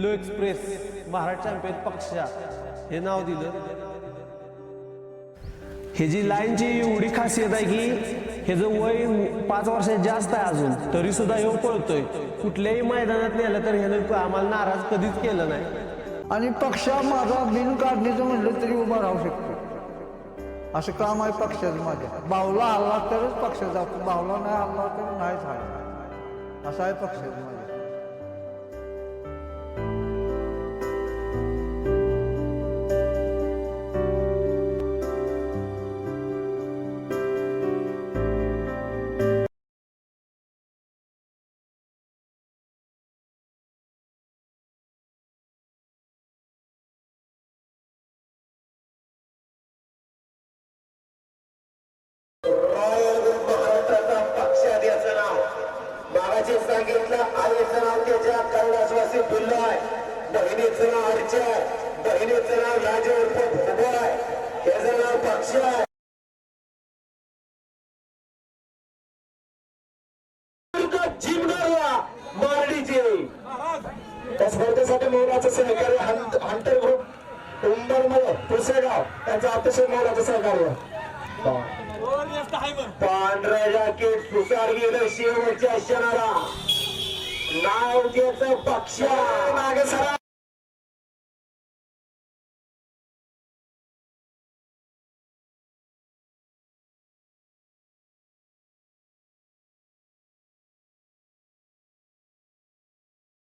Yellow express Maharashtra champion पक्षा हे नाव दिलं. हे जी लाईनची एवढी खासियत आहे की हे जो वय 5 वर्षात जास्त आहे अजून तरी सुद्धा हे पळतोय. कुठल्याही मैदानात नेलं तर ह्यानं आम्हाला नाराज कधीच केलं नाही. आणि पक्षा माझा बिन काढणीचं म्हणलं तरी उभा राहू शकतो. असं काम आहे पक्षाचं माझ्या. बावला हल्ला तरच पक्ष जातो, बावला नाही हल्ला तर नाहीच आहे. असं आहे पक्षाचं माझ्या. महाराष्ट्राचा पक्षात याचं नाव बाबाजी सांगितलं. आईचं नाव त्याच्या कैलासवासी बुल्ल आहे, बहिणीचं नाव अर्चा आहे, बहिणीचं नाव राजे उर्फ भोबो आहे, त्याचं नाव पक्ष आहे. जिमदारला मारडीची त्या स्पर्धेसाठी मोलाचं सहकार्य हंटर ग्रुप उंबरमळे पुसेगाव त्यांचं अतिशय मोलाचं सहकार्य. पांढऱ्या जॅकेट सुसार गेलं शेवटच्या क्षणाला नाव त्याचं पक्ष मागे सरा